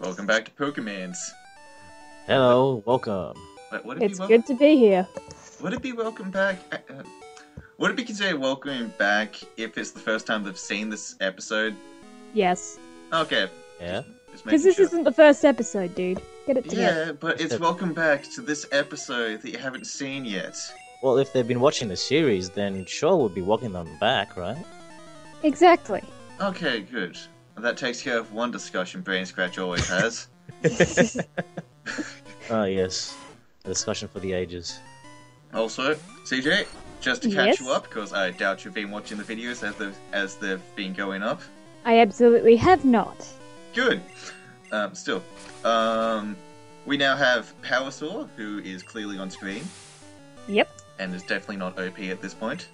Welcome back to Pokemans. Hello, welcome. Would it It's be good to be here. Would it be welcome back? Would it be considered welcoming back if it's the first time they've seen this episode? Yes. Okay. Yeah? Just Because making this sure. isn't the first episode, dude. Get it together. Yeah, but it's welcome back to this episode that you haven't seen yet. Well, if they've been watching the series, then sure we'll be welcoming them back, right? Exactly. Okay, good. That takes care of one discussion Brain Scratch always has. Oh, yes. A discussion for the ages. Also, CJ, just to catch Yes? you up, because I doubt you've been watching the videos as they've been going up. I absolutely have not. Good. Still. We now have Powersaur, who is clearly on screen, Yep. and is definitely not OP at this point.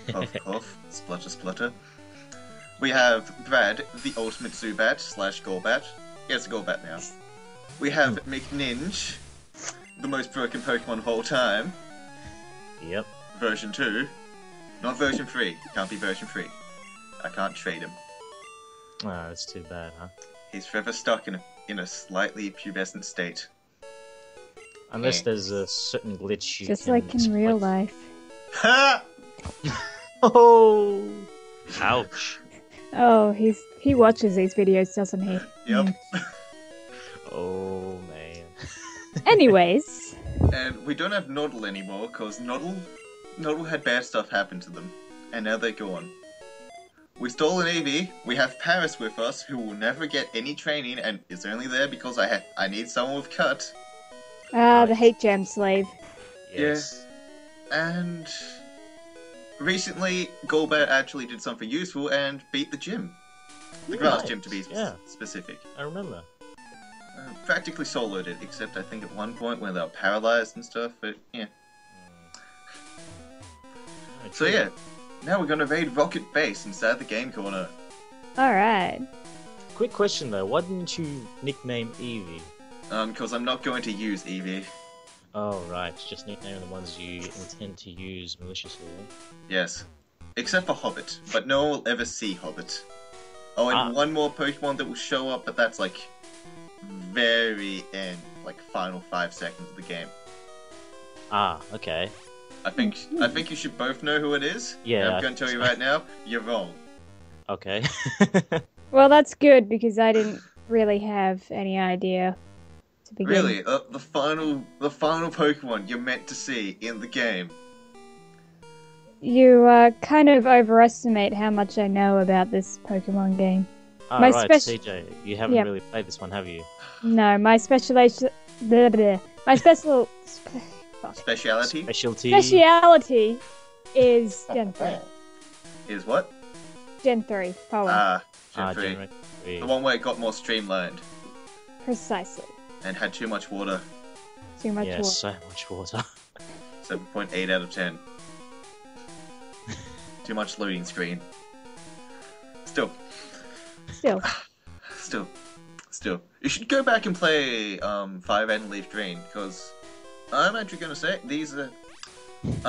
Cough, cough, splutter, splutter. We have Brad, the ultimate Zubat / Golbat. He has a Golbat now. We have McNinj, the most broken Pokemon of all time. Yep. Version 2. Not version 3. Can't be version 3. I can't trade him. Oh, that's too bad, huh? He's forever stuck in a slightly pubescent state. Unless there's a certain glitch you Just can like in real life. Ha! Oh! Ouch. Oh, he watches these videos, doesn't he? Yep. Oh, man. Anyways, And we don't have Noddle anymore, because Noddle had bad stuff happen to them. And now they're gone. We stole an Eevee, we have Paris with us, who will never get any training, and is only there because I need someone with Cut. the hate jam slave. Yes. And recently, Golbat actually did something useful and beat the gym. The grass gym, to be specific. I remember. Practically soloed it, except I think at one point when they were paralyzed and stuff, but yeah. So yeah, now we're gonna raid Rocket Base inside the game corner. Alright. Quick question though, why didn't you nickname Eevee? Because I'm not going to use Eevee. Oh, right, just nickname the ones you intend to use maliciously. Yes. Except for Hobbit, but no one will ever see Hobbit. Oh, and one more Pokemon that will show up, but that's like very end, like final 5 seconds of the game. Ah, okay. I think you should both know who it is. Yeah. And I'm going to tell you right now, you're wrong. Okay. Well, that's good, because I didn't really have any idea to begin. Really, the final Pokemon you're meant to see in the game. You kind of overestimate how much I know about this Pokemon game. Ah, My right, speci- CJ, you haven't Yep. really played this one, have you? No, my specialization... My special... Speciality Speciality is Gen 3. is what? Gen 3, power. Gen 3. Gen 3. The one where it got more streamlined Precisely. and had too much water. Too much Yeah, water. so much water. 7.8 out of 10. Too much loading screen. Still. Still. You should go back and play Fire Red and Leaf Green, because I'm actually going to say these are...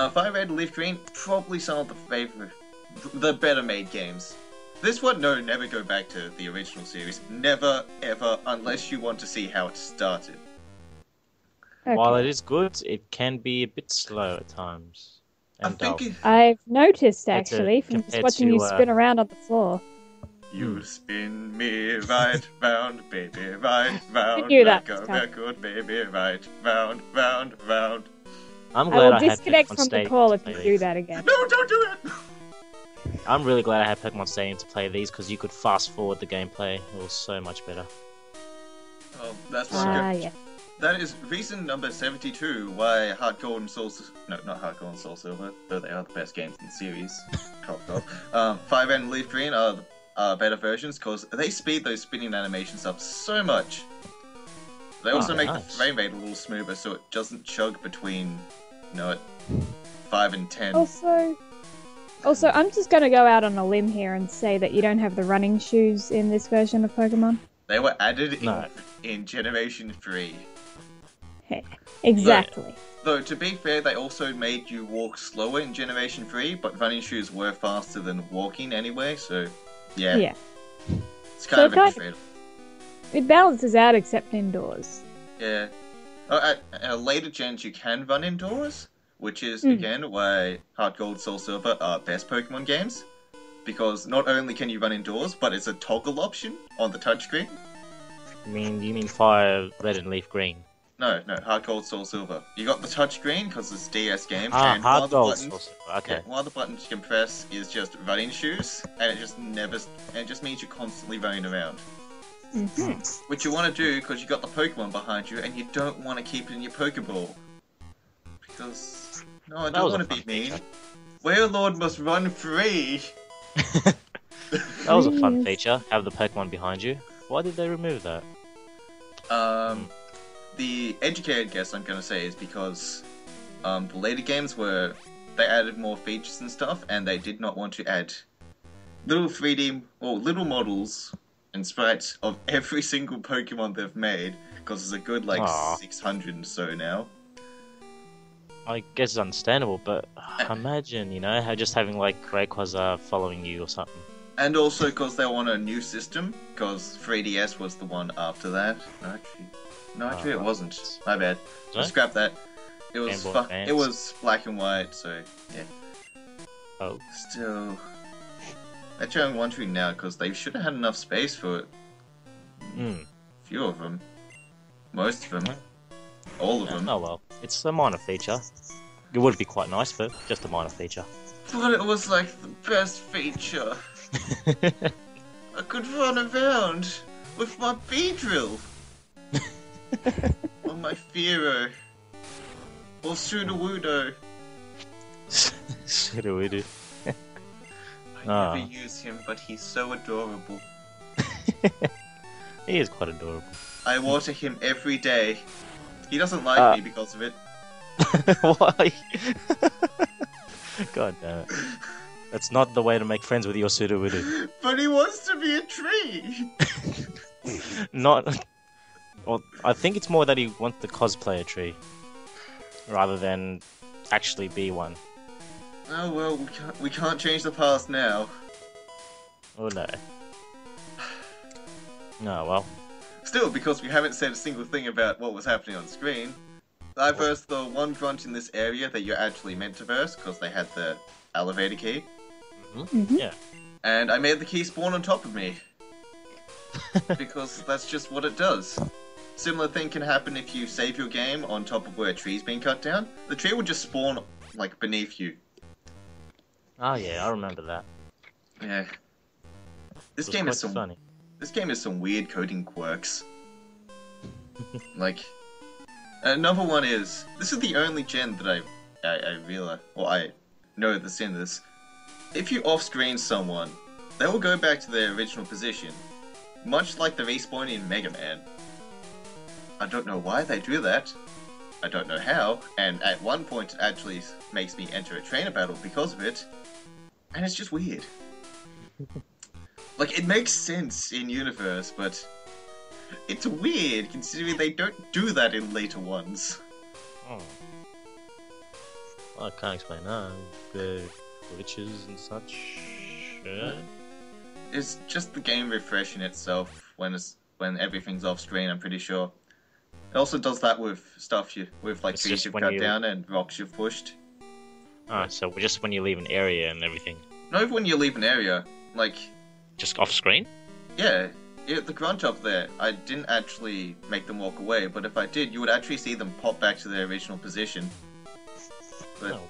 Fire Red and Leaf Green, probably some of the better made games. This one, no, never go back to the original series. Never, ever, unless you want to see how it started. Okay. While it is good, it can be a bit slow at times. And I've noticed, Compared to- actually, from just compared watching to, you spin around on the floor. You spin me right round, baby, right round. knew that like was a coming. record, baby, right round, round, round. I'm I glad will I had disconnect Pokemon from the Stadium call to if you play do these. that again. No, don't do it! I'm really glad I had Pokemon Stadium to play these because you could fast forward the gameplay. It was so much better. Oh, that's one good. Yeah. That is reason number 72 why Heart Gold and Soul... No, not Heart Gold and Soul Silver, though they are the best games in the series. Fire Red and Leaf Green are better versions, because they speed those spinning animations up so much. They also make the frame rate a little smoother, so it doesn't chug between, 5 and 10. Also, I'm just going to go out on a limb here and say that you don't have the running shoes in this version of Pokemon. They were added in Generation 3. Exactly. Though, to be fair, they also made you walk slower in Generation 3, but running shoes were faster than walking anyway, so yeah. Yeah. It's kind of kind a trade. It balances out except indoors. Yeah. At later gens, you can run indoors, which is, again, why Heart Gold, Soul Silver are best Pokemon games. Because not only can you run indoors, but it's a toggle option on the touchscreen. You mean Fire Red and Leaf Green? No, Heart Gold, Soul Silver. You got the touchscreen because it's DS game, Ah, and one Heart of the Gold, buttons, Soul Silver. Okay. yeah, one of the buttons you can press is just running shoes, and it just means you're constantly running around. Which you want to do because you got the Pokemon behind you, and you don't want to keep it in your Pokeball. Because no, I don't want to be mean. Warlord must run free. That was a fun feature. Have the Pokemon behind you. Why did they remove that? The educated guess I'm gonna say is because the later games were they added more features and stuff, and they did not want to add little 3D or little models and sprites of every single Pokemon they've made, because there's a good 600 and so now. I guess it's understandable, but imagine, how just having Rayquaza following you or something. And also because they want a new system, because 3DS was the one after that. No, actually it wasn't. My bad. Just scrap that. It was black and white, so yeah. Oh. Still, actually I'm wondering now because they should have had enough space for few of them, most of them, all of them. Oh well, it's a minor feature. It would be quite nice, but just a minor feature. But it was like the best feature. I could run around with my Beedrill. Or my Fearow. Or Sudowoodo. Sudowoodo. I never use him, but he's so adorable. He is quite adorable. I water him every day. He doesn't like me because of it. Why? God damn it. That's not the way to make friends with your Sudowoodo. But he wants to be a tree! Not... Well, I think it's more that he wants to cosplay a tree. Rather than actually be one. Oh well, we can't change the past now. Oh no. No, well. Still, because we haven't said a single thing about what was happening on screen. I versed the one grunt in this area that you're actually meant to verse, because they had the elevator key. Yeah. And I made the key spawn on top of me. Because that's just what it does. Similar thing can happen if you save your game on top of where a tree's been cut down. The tree will just spawn, beneath you. Oh yeah, I remember that. Yeah. This game is funny. This game has some weird coding quirks. Another one is, this is the only gen that I realize, or I know that's in this. If you off-screen someone, they will go back to their original position, much like the respawn in Mega Man. I don't know why they do that. I don't know how, and at one point it actually makes me enter a trainer battle because of it, and it's just weird. It makes sense in universe, but it's weird considering they don't do that in later ones. Oh. Well, I can't explain that. The glitches and such. Yeah. It's just the game refreshing itself when everything's off screen, I'm pretty sure. It also does that with stuff with trees you've cut down and rocks you've pushed. Ah, so just when you leave an area and everything. Not even when you leave an area, just off screen? Yeah, the grunt up there, I didn't actually make them walk away, but if I did, you would actually see them pop back to their original position. But, oh,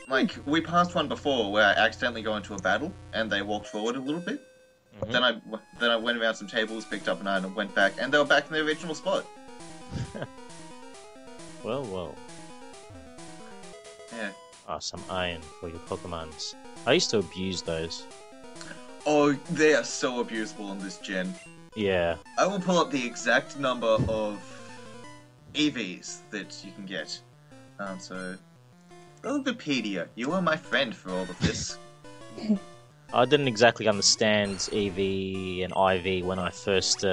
wow. We passed one before where I accidentally got into a battle, and they walked forward a little bit. Then I went around some tables, picked up an item, went back, and they were back in their original spot. Well. Yeah. Ah, some iron for your Pokemons. I used to abuse those. Oh, they are so abusable on this gen. Yeah. I will pull up the exact number of EVs that you can get. So... Wikipedia, you are my friend for all of this. I didn't exactly understand EV and IV when I first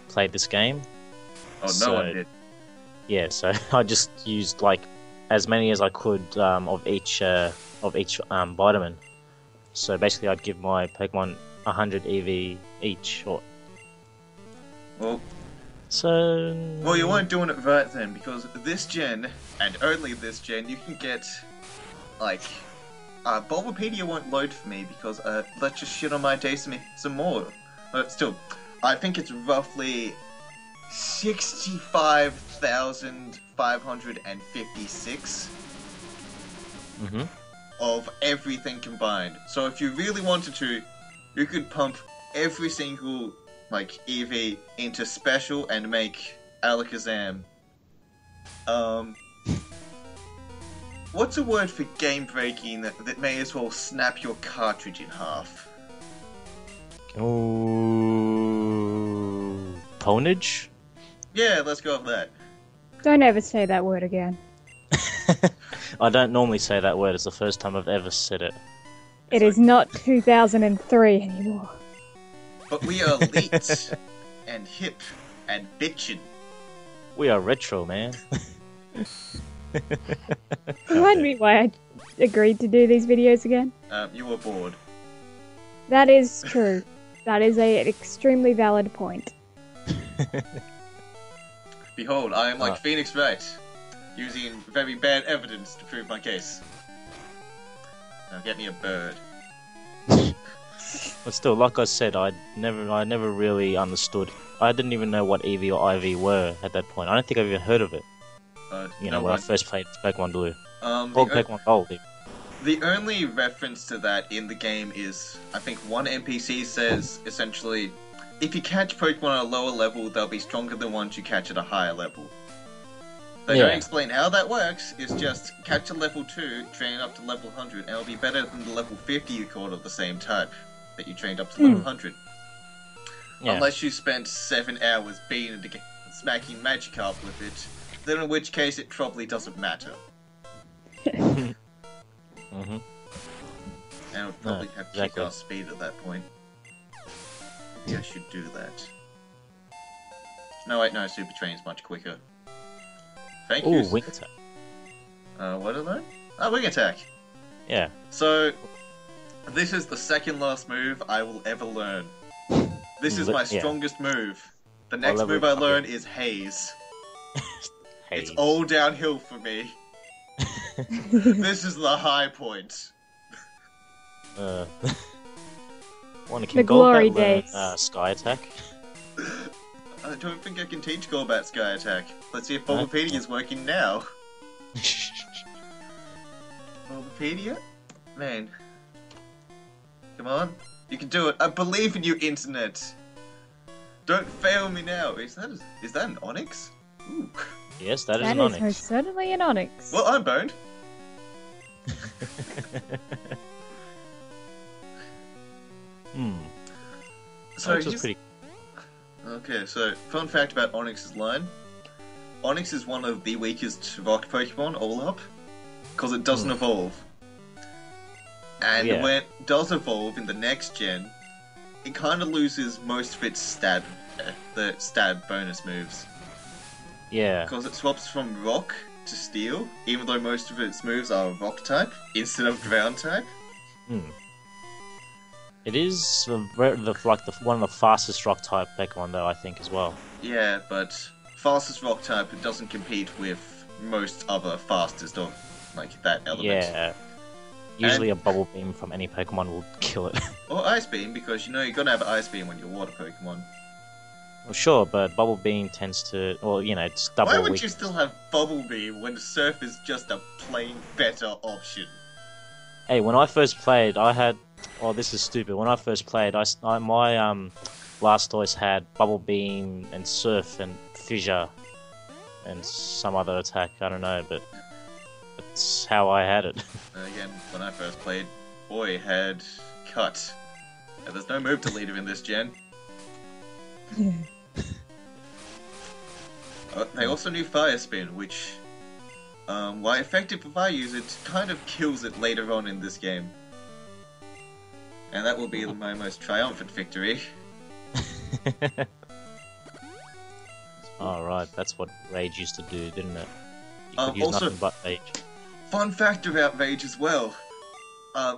played this game. Oh, no one did. Yeah, so I just used as many as I could of each vitamin. So basically, I'd give my Pokemon 100 EV each. Well, So... well, you weren't doing it right then, because this gen, and only this gen, you can get, like, Bulbapedia won't load for me because, let's just shit on my day some more. But still, I think it's roughly 65,556 of everything combined. So if you really wanted to, you could pump every single, like, EV into special and make Alakazam. What's a word for game breaking that may as well snap your cartridge in half? Oh, ponage? Yeah, let's go with that. Don't ever say that word again. I don't normally say that word. It's the first time I've ever said it. It is not 2003 anymore. But we are elite and hip and bitchin'. We are retro, man. Remind me why I agreed to do these videos again. You were bored. That is true. That is an extremely valid point. Behold, I am like Phoenix Wright, using very bad evidence to prove my case. Now get me a bird. But still, like I said, I never really understood. I didn't even know what EV or IV were at that point. I don't think I've even heard of it. When I first played Pokemon Blue. Or Pokemon Gold. The only reference to that in the game is, I think one NPC says, essentially, if you catch Pokemon at a lower level, they'll be stronger than ones you catch at a higher level. They don't explain how that works, it's just catch a level 2, train up to level 100, and it'll be better than the level 50 you caught of the same type that you trained up to level 100. Yeah. Unless you spent 7 hours beating it again, smacking Magikarp with it, then in which case it probably doesn't matter. And it would probably have kick-ass speed at that point. Maybe I should do that. No, wait, no, Super Train's much quicker. Thank you. Ooh, Wing Attack. What are they? Oh, Wing Attack. Yeah. So, this is the second last move I will ever learn. This is my strongest move. The next move I learn is Haze. Haze. It's all downhill for me. This is the high point. The glory days. Sky Attack. I don't think I can teach Golbat Sky Attack. Let's see if Bulbapedia is working now. Bulbapedia? Man. Come on. You can do it. I believe in you, Internet. Don't fail me now. Is that an Onix? Ooh. Yes, that is an Onix. Onix. That is most certainly an Onix. Well, I'm boned. So Onix was pretty... Okay, so fun fact about Onix's line. Onix is one of the weakest rock Pokemon all up, because it doesn't evolve. And when it does evolve in the next gen, it kind of loses most of its stab bonus moves. Yeah. Because it swaps from rock to steel, even though most of its moves are rock type instead of ground type. It is one of the fastest rock type Pokemon though, I think, as well. Yeah, but fastest rock type, it doesn't compete with most other fastest of that element. Yeah. Usually a Bubble Beam from any Pokemon will kill it. Or Ice Beam, because you're gonna have Ice Beam when you're water Pokemon. Well, sure, but Bubble Beam tends to, it's double. Why would you still have Bubble Beam when Surf is just a plain better option? Hey, when I first played, I had... Oh, this is stupid. When I first played, my Blastoise had Bubble Beam and Surf and Fissure and some other attack. I don't know, but that's how I had it. Again, when I first played, boy had Cut. And there's no move deleter in this gen. They also knew Fire Spin, which, while effective if I use it, kind of kills it later on in this game. And that will be my most triumphant victory. Oh, right, that's what Rage used to do, didn't it? You could use also, nothing but Rage. Fun fact about Rage as well.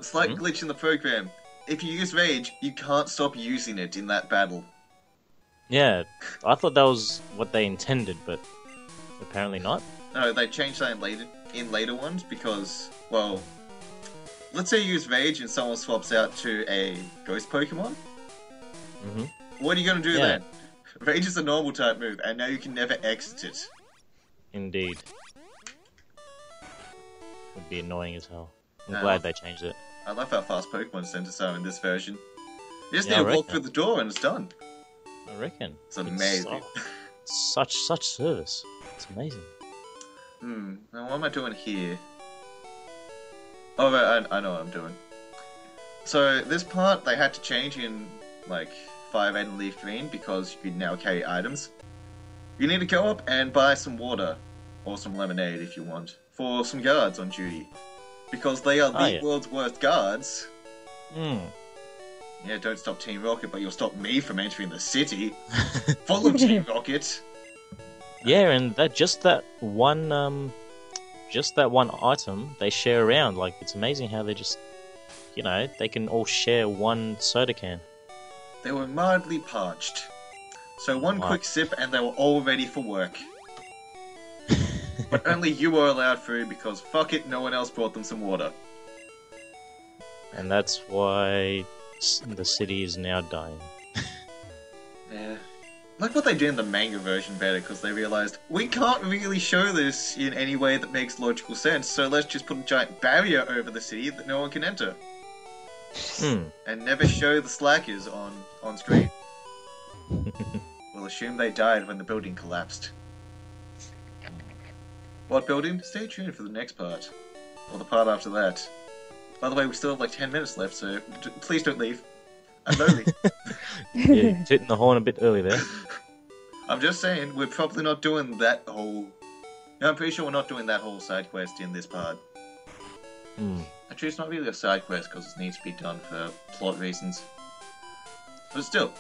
Slight glitch in the program. If you use Rage, you can't stop using it in that battle. Yeah, I thought that was what they intended, but apparently not. No, they changed that in later ones because, well, let's say you use Rage and someone swaps out to a Ghost Pokemon. Hmm. What are you gonna do Yeah. then? Rage is a normal type move, and now you can never exit it. Indeed. Would be annoying as hell. I'm Yeah. glad they changed it. I love how fast Pokemon Centers are in this version. You just Yeah, need to I walk reckon. through the door and it's done. I reckon. It's amazing. Such service. It's amazing. Now what am I doing here? Oh, right, I know what I'm doing. So, this part they had to change in, like, Fire Red and Leaf Green because you can now carry items. You need to go up and buy some water, or some lemonade if you want, for some guards on duty. Because they are the yeah. world's worst guards. Hmm. Yeah, don't stop Team Rocket, but you'll stop me from entering the city. Full of Team Rocket. Yeah, and that one item they share around. Like, it's amazing how they just, they can all share one soda can. They were mildly parched. So one Wow. quick sip and they were all ready for work. But only you were allowed through because fuck it, no one else brought them some water. And that's why the city is now dying. Yeah. Like what they did in the manga version better because they realized we can't really show this in any way that makes logical sense, so let's just put a giant barrier over the city that no one can enter. And never show the slackers on screen. We'll assume they died when the building collapsed. What building? Stay tuned for the next part. Or the part after that. By the way, we still have like 10 minutes left, so please don't leave. I'm lonely. Yeah, tooting the horn a bit early there. I'm just saying, we're probably not doing that whole... No, I'm pretty sure we're not doing that whole side quest in this part. Actually, it's not really a side quest because it needs to be done for plot reasons. But still.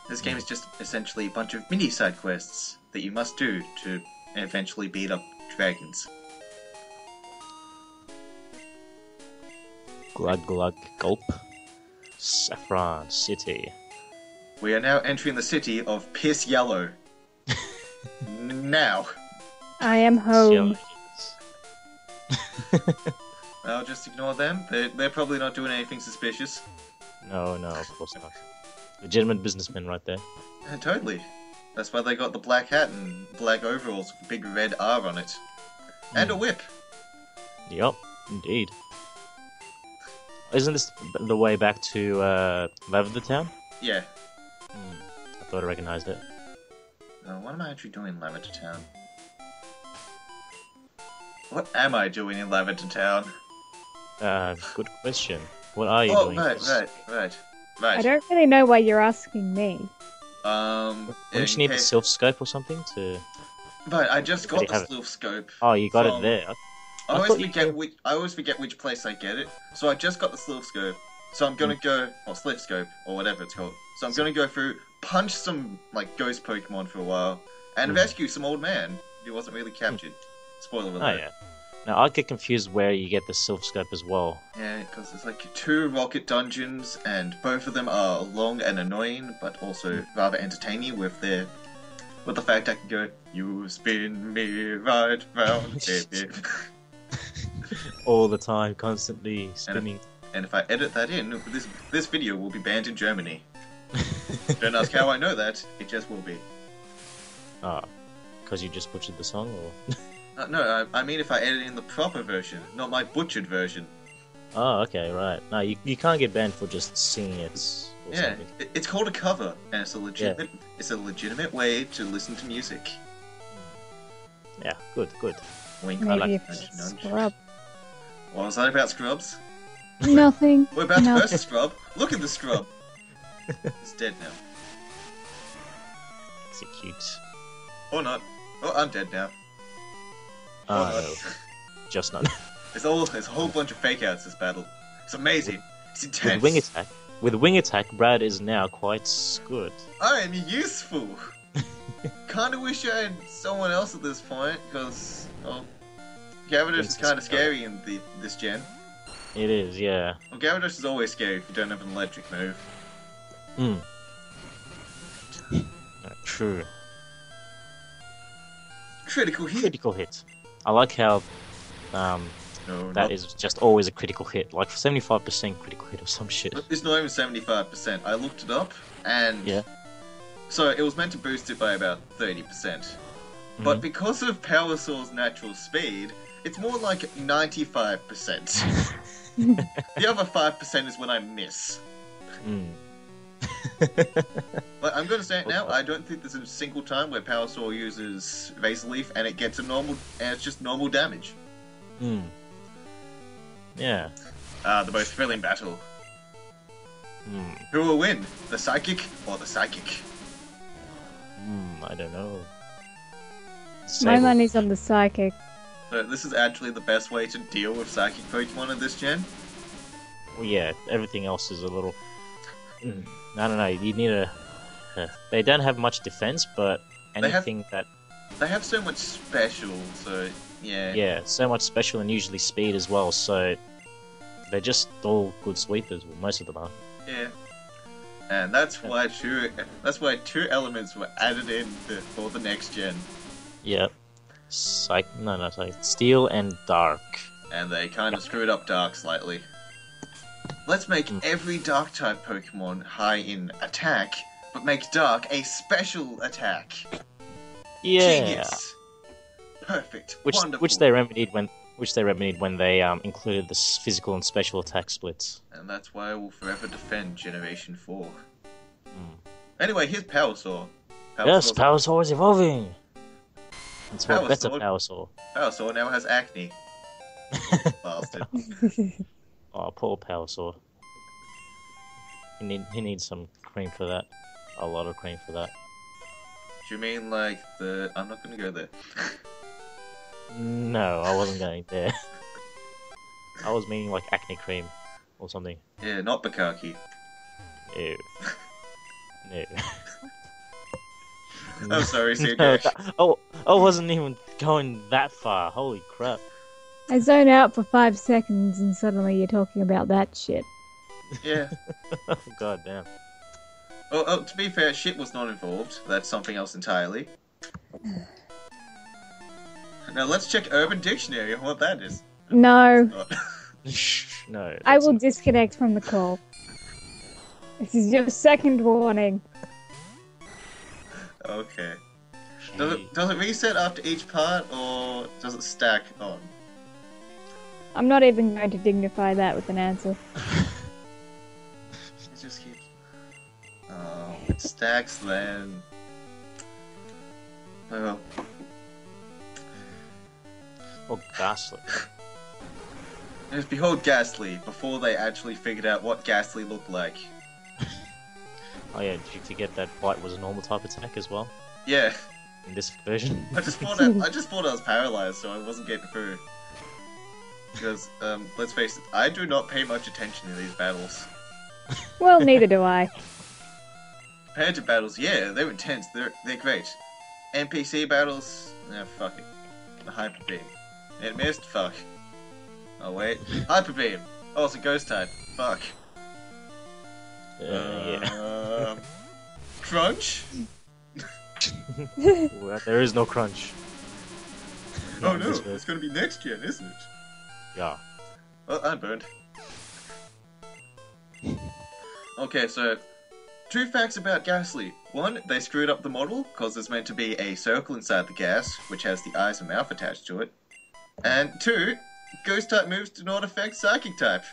This game is just essentially a bunch of mini side quests that you must do to eventually beat up dragons. Glug glug gulp. Saffron City. We are now entering the city of Piss Yellow. Now. I am home. I'll just ignore them. They're probably not doing anything suspicious. No, of course not. Legitimate businessmen right there. Yeah, totally. That's why they got the black hat and black overalls with a big red R on it. And a whip. Yup, indeed. Isn't this the way back to Lavender Town? Yeah. I thought I recognized it. What am I actually doing in Lavender Town? What am I doing in Lavender Town? Good question. What are you doing? Right. I don't really know why you're asking me. Wouldn't you need the Sylph Scope or something to... Right, I just got the have it? Sylph Scope. Oh, you got from- it there. I thought you always forget which place I get it. So I just got the Sylph Scope. So I'm gonna go, or Slip Scope, or whatever it's called. So I'm gonna go through, punch some, like, ghost Pokemon for a while, and rescue some old man who wasn't really captured. Spoiler alert. Oh, yeah. Now, I get confused where you get the Sylph Scope as well. Yeah, because there's like 2 rocket dungeons, and both of them are long and annoying, but also rather entertaining with the fact I can go, you spin me right round, baby. All the time, constantly spinning. And if I edit that in, this video will be banned in Germany. Don't ask how I know that, it just will be. Because you just butchered the song, or...? No, I mean if I edit in the proper version, not my butchered version. Oh, okay, right. No, you can't get banned for just singing it or Yeah, something. it's called a cover, and it's a legitimate way to listen to music. Yeah, good. Wink, Maybe nudge, if nudge, it's nudge. scrub. What was that about Scrubs? Nothing. We're about to Nothing. versus Scrub. Look at the Scrub. It's dead now. It's cute. Or not. Oh, I'm dead now. No. Just not. There's a whole bunch of fake outs this battle. It's amazing. It's intense. With wing attack, Brad is now quite good. I am useful. Kinda wish I had someone else at this point, because, well, Gyarados is kinda scary in this gen. It is, yeah. Well, Gyarados is always scary if you don't have an electric move. True. Critical hit. Critical hit. I like how No, that is just always a critical hit, like 75% critical hit or some shit. It's not even 75%. I looked it up, and Yeah. so it was meant to boost it by about 30%. But because of Power Soar's natural speed, it's more like 95%. The other 5% is when I miss. But I'm gonna say it now, I don't think there's a single time where Power Soar uses Razor Leaf and it gets a normal, and it's just normal damage. Yeah. The most thrilling battle. Who will win? The Psychic or the Psychic? I don't know. My Sable. money's on the psychic. So this is actually the best way to deal with Psychic Pokemon in this gen. Well, yeah, everything else is a little... I don't know, you need a... they don't have much defense, but anything that... They have so much special, so yeah. Yeah, so much special and usually speed as well, so... They're just all good sweepers, well, most of them are. Yeah. And that's why two elements were added in for the next gen. Yep. Sorry, Steel and Dark. And they kind of screwed up Dark slightly. Let's make every Dark-type Pokemon high in attack, but make Dark a special attack. Yeah. Genius. Perfect. Wonderful. Which they remedied when they included the physical and special attack splits. And that's why I will forever defend Generation 4. Anyway, here's Power Soar. Power Soar is evolving! It's Power a better Sword. Power Soar. Power Soar now has acne. Bastard. Oh, poor Power Soar. He needs some cream for that. A lot of cream for that. Do you mean like the... I'm not gonna go there. No, I wasn't going there. I was meaning like acne cream or something. Yeah, not Bukaki. Ew. No. I'm sorry, CJ. I wasn't even going that far. Holy crap. I zone out for 5 seconds and suddenly you're talking about that shit. Yeah. God damn. Oh, to be fair, shit was not involved. That's something else entirely. Now let's check Urban Dictionary on what that is. No. No. I will disconnect from the call. This is your second warning. Okay. Does it reset after each part, or does it stack on? I'm not even going to dignify that with an answer. It just keeps... Oh, it stacks then... Well... Oh, Ghastly. Yes, behold Ghastly, before they actually figured out what Ghastly looked like. Oh yeah, did you forget that Bite was a normal type attack as well? Yeah. In this version? I just thought I was paralyzed, so I wasn't getting through. Because, let's face it, I do not pay much attention to these battles. Well, neither do I. Compared to battles, yeah, they're intense, they're great. NPC battles, fuck it. The Hyper Beam. It missed, fuck. Oh wait, Hyper Beam! Oh, it's a ghost type, fuck. Yeah. Crunch? Well, there is no crunch. Oh no, it's gonna be next gen, isn't it? Yeah. Well, I'm burned. Okay, so 2 facts about Ghastly. 1, they screwed up the model, because there's meant to be a circle inside the gas, which has the eyes and mouth attached to it. And 2, Ghost-type moves do not affect Psychic-type.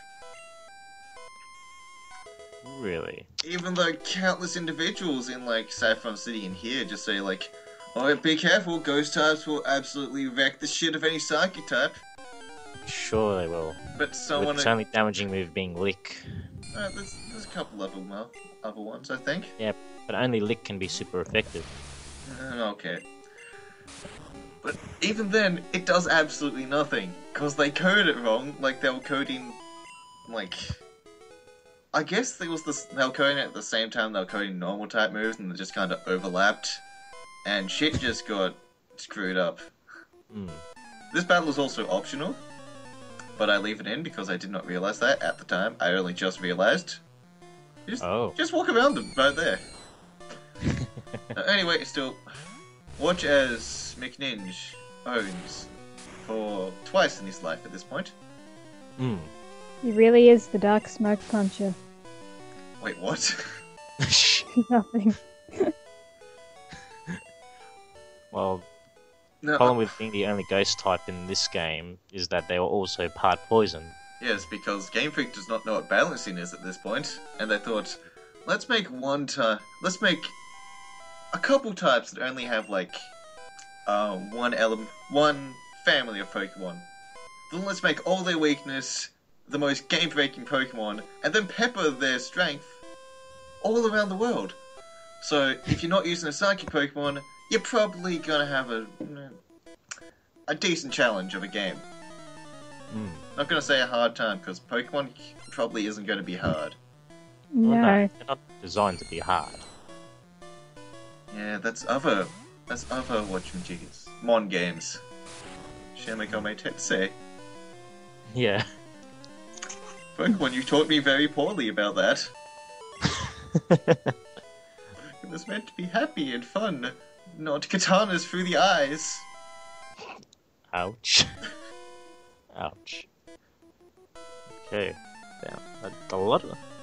Really? Even though countless individuals in, like, Saffron City and here just say, like, oh, be careful, Ghost-types will absolutely wreck the shit of any Psychic-type. Sure they will. But someone... With its only damaging move being Lick. There's a couple of them, other ones, I think. Yeah, but only Lick can be super effective. Okay. But even then, it does absolutely nothing. Because they coded it wrong. Like, they were coding... Like... I guess they were coding it at the same time they were coding normal type moves, and they just kind of overlapped. And shit just got screwed up. This battle is also optional. But I leave it in because I did not realize that at the time. I only just realized. Just walk around them right there. Anyway, still, watch as McNinj owns for twice in his life at this point. Hmm. He really is the dark smoke puncher. Wait, what? Nothing. Well, No, the problem with being the only ghost type in this game is that they were also part poison. yes, because Game Freak does not know what balancing is at this point, and they thought, let's make a couple types that only have like one family of Pokemon. Then let's make all their weakness the most game-breaking Pokemon, and then pepper their strength all around the world. So if you're not using a Psychic Pokemon, you're probably gonna have a decent challenge of a game. Not gonna say a hard time, because Pokemon probably isn't gonna be hard. Well, No. they're not designed to be hard. Yeah, that's other whatchamajiggas. Mon games. Shamikome Tetsei. Yeah. Pokemon, you taught me very poorly about that. It was meant to be happy and fun, not katanas through the eyes. Ouch. Ouch. Okay. Damn.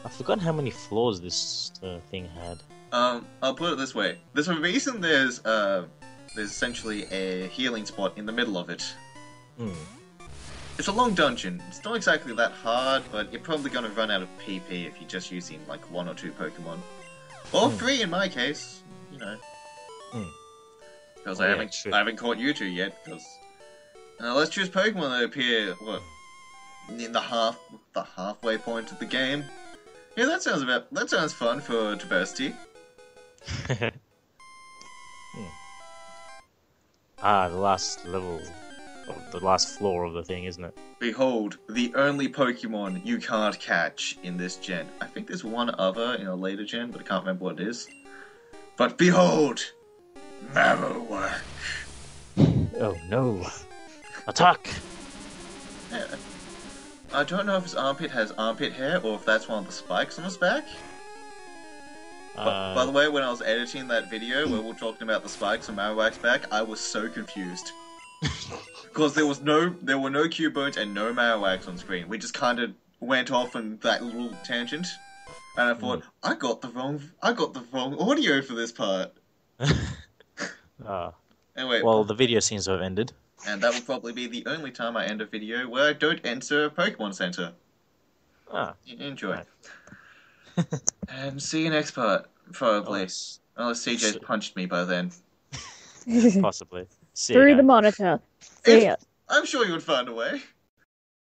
I've forgotten how many floors this thing had. I'll put it this way. There's a reason there's essentially a healing spot in the middle of it. It's a long dungeon. It's not exactly that hard, but you're probably gonna run out of PP if you're just using like 1 or 2 Pokemon. Or 3 in my case, you know. Because I haven't caught you 2 yet, because... let's choose Pokemon that appear, in the halfway point of the game. Yeah, that sounds fun for diversity. The last level, the last floor of the thing, isn't it? Behold, the only Pokemon you can't catch in this gen. I think there's one other in a later gen, but I can't remember what it is. But behold, Marowak. Oh no! Attack! Yeah. I don't know if his armpit has armpit hair or if that's one of the spikes on his back. By the way, when I was editing that video where we were talking about the spikes on Marowak's back, I was so confused. Because there were no Cubone and no Marowaks on screen. We just kind of went off on that little tangent, and I thought I got the wrong audio for this part. Anyway, well, the video seems to have ended. And that will probably be the only time I end a video where I don't enter a Pokemon Center. Enjoy. Right. And see you next part, probably. Nice. Unless CJ's punched me by then. Possibly. See you Through guys. the monitor. See ya. I'm sure you would find a way.